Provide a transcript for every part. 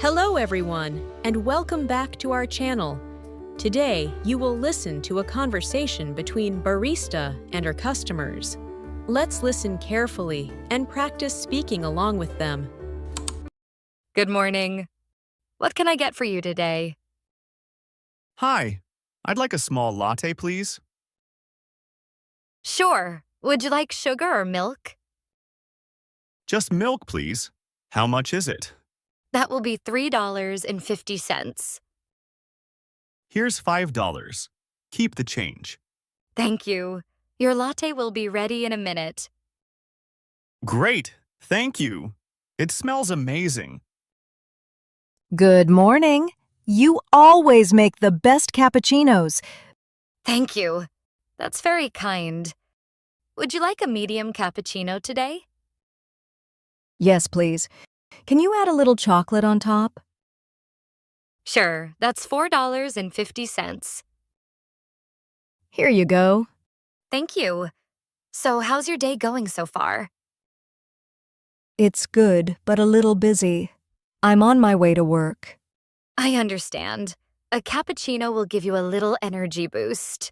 Hello everyone, and welcome back to our channel. Today, you will listen to a conversation between barista and her customers. Let's listen carefully and practice speaking along with them. Good morning. What can I get for you today? Hi, I'd like a small latte, please. Sure. Would you like sugar or milk? Just milk, please. How much is it? That will be $3.50. Here's $5. Keep the change. Thank you. Your latte will be ready in a minute. Great, thank you. It smells amazing. Good morning. You always make the best cappuccinos. Thank you. That's very kind. Would you like a medium cappuccino today? Yes, please. Can you add a little chocolate on top? Sure. That's $4.50. Here you go. Thank you. So, how's your day going so far? It's good, but a little busy. I'm on my way to work. I understand. A cappuccino will give you a little energy boost.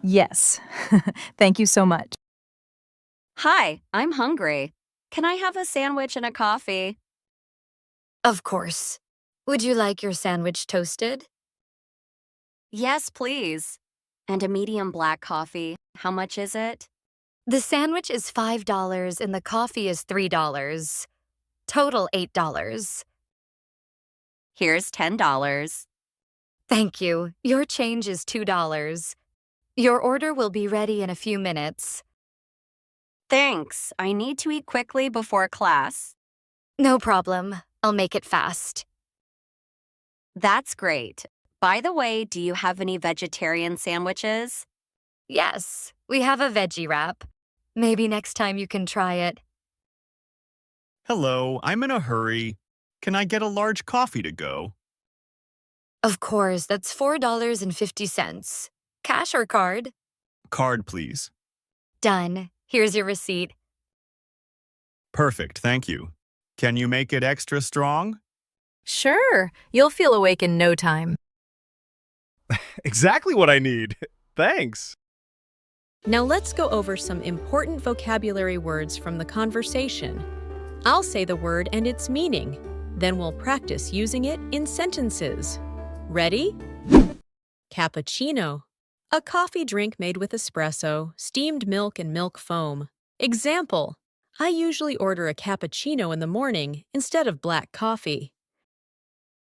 Yes. Thank you so much. Hi, I'm hungry. Can I have a sandwich and a coffee? Of course. Would you like your sandwich toasted? Yes, please. And a medium black coffee. How much is it? The sandwich is $5 and the coffee is $3. Total $8. Here's $10. Thank you. Your change is $2. Your order will be ready in a few minutes. Thanks. I need to eat quickly before class. No problem. I'll make it fast. That's great. By the way, do you have any vegetarian sandwiches? Yes, we have a veggie wrap. Maybe next time you can try it. Hello, I'm in a hurry. Can I get a large coffee to go? Of course, that's $4.50. Cash or card? Card, please. Done. Here's your receipt. Perfect, thank you. Can you make it extra strong? Sure. You'll feel awake in no time. Exactly what I need. Thanks. Now let's go over some important vocabulary words from the conversation. I'll say the word and its meaning. Then we'll practice using it in sentences. Ready? Cappuccino. A coffee drink made with espresso, steamed milk, and milk foam. Example: I usually order a cappuccino in the morning instead of black coffee.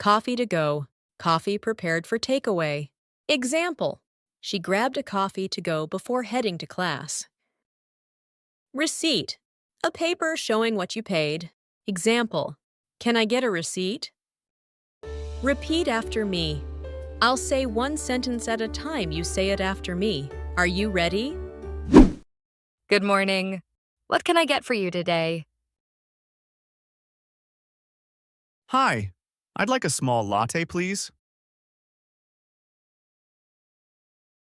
Coffee to go. Coffee prepared for takeaway. Example: she grabbed a coffee to go before heading to class. Receipt. A paper showing what you paid. Example: can I get a receipt? Repeat after me. I'll say one sentence at a time. You say it after me. Are you ready? Good morning. What can I get for you today? Hi, I'd like a small latte, please.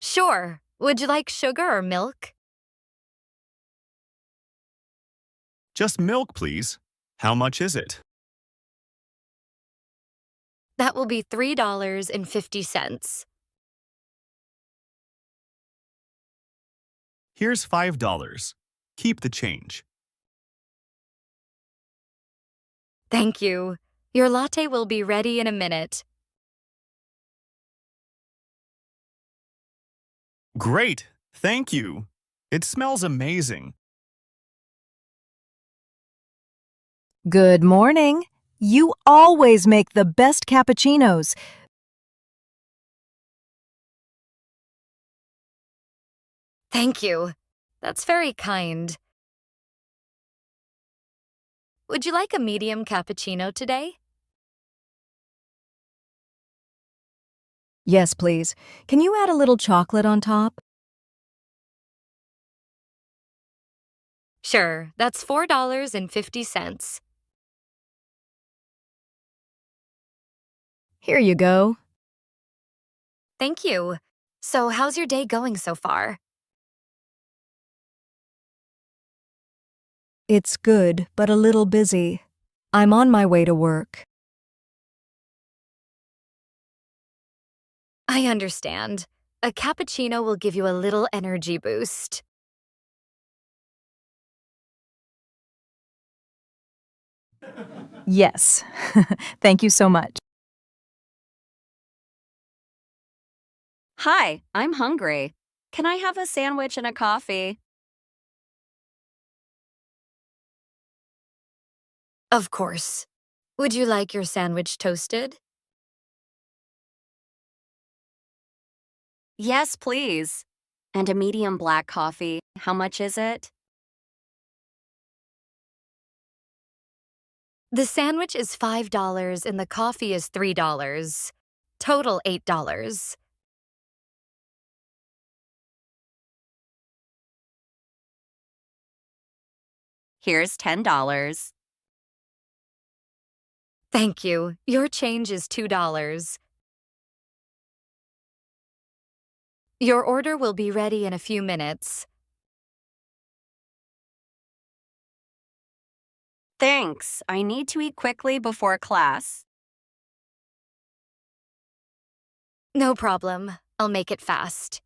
Sure. Would you like sugar or milk? Just milk, please. How much is it? That will be $3.50. Here's $5. Keep the change. Thank you. Your latte will be ready in a minute. Great, thank you. It smells amazing. Good morning. You always make the best cappuccinos. Thank you. That's very kind. Would you like a medium cappuccino today? Yes, please. Can you add a little chocolate on top? Sure. That's $4.50. Here you go. Thank you. So, how's your day going so far? It's good, but a little busy. I'm on my way to work. I understand. A cappuccino will give you a little energy boost. Yes. Thank you so much. Hi, I'm hungry. Can I have a sandwich and a coffee? Of course. Would you like your sandwich toasted? Yes, please. And a medium black coffee. How much is it? The sandwich is $5 and the coffee is $3. Total $8. Here's $10. Thank you. Your change is $2. Your order will be ready in a few minutes. Thanks. I need to eat quickly before class. No problem. I'll make it fast.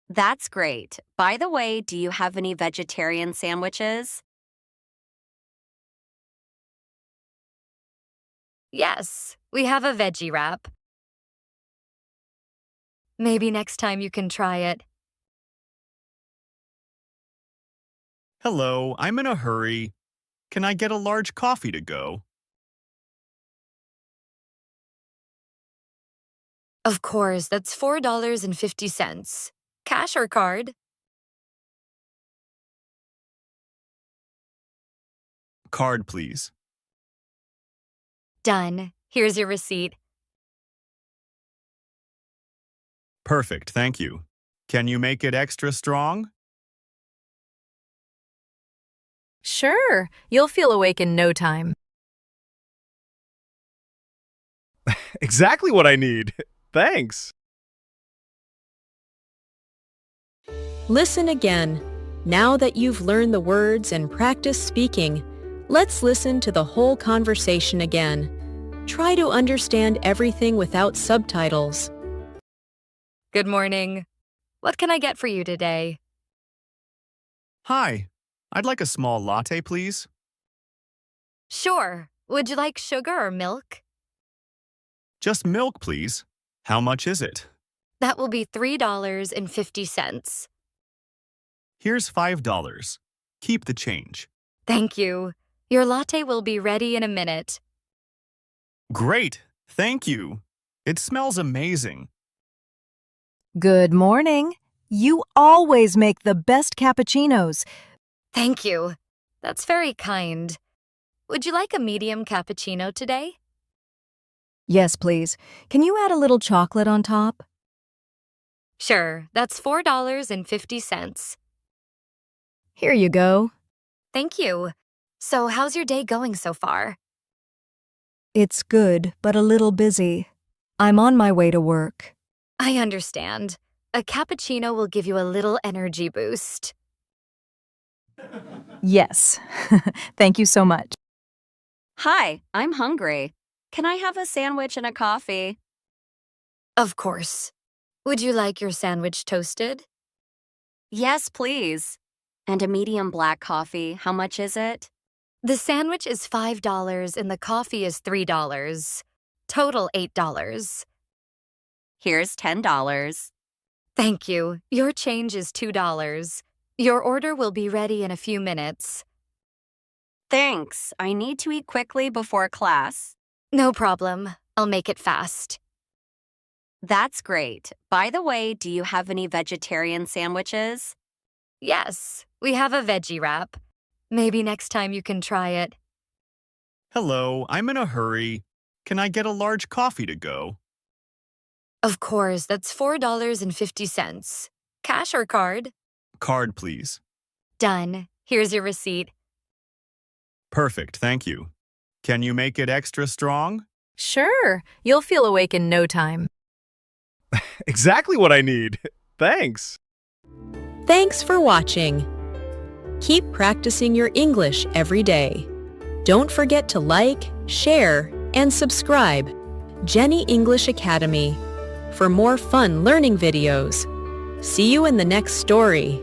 That's great. By the way, do you have any vegetarian sandwiches? Yes, we have a veggie wrap. Maybe next time you can try it. Hello, I'm in a hurry. Can I get a large coffee to go? Of course, that's $4.50. Cash or card? Card, please. Done. Here's your receipt. Perfect, thank you. Can you make it extra strong? Sure, you'll feel awake in no time. Exactly what I need. Thanks. Listen again. Now that you've learned the words and practiced speaking, let's listen to the whole conversation again. Try to understand everything without subtitles. Good morning. What can I get for you today? Hi, I'd like a small latte, please. Sure. Would you like sugar or milk? Just milk, please. How much is it? That will be $3.50. Here's $5. Keep the change. Thank you. Your latte will be ready in a minute. Great, thank you. It smells amazing. Good morning. You always make the best cappuccinos. Thank you. That's very kind. Would you like a medium cappuccino today? Yes, please. Can you add a little chocolate on top? Sure, that's $4.50. Here you go. Thank you. So, how's your day going so far? It's good, but a little busy. I'm on my way to work. I understand. A cappuccino will give you a little energy boost. Yes. Thank you so much. Hi, I'm hungry. Can I have a sandwich and a coffee? Of course. Would you like your sandwich toasted? Yes, please. And a medium black coffee. How much is it? The sandwich is $5 and the coffee is $3. Total $8. Here's $10. Thank you. Your change is $2. Your order will be ready in a few minutes. Thanks. I need to eat quickly before class. No problem. I'll make it fast. That's great. By the way, do you have any vegetarian sandwiches? Yes, we have a veggie wrap. Maybe next time you can try it. Hello, I'm in a hurry. Can I get a large coffee to go? Of course, that's $4.50. Cash or card? Card, please. Done. Here's your receipt. Perfect, thank you. Can you make it extra strong? Sure, you'll feel awake in no time. Exactly what I need. Thanks. Thanks for watching. Keep practicing your English every day. Don't forget to like, share, and subscribe. Jenny English Academy for more fun learning videos. See you in the next story.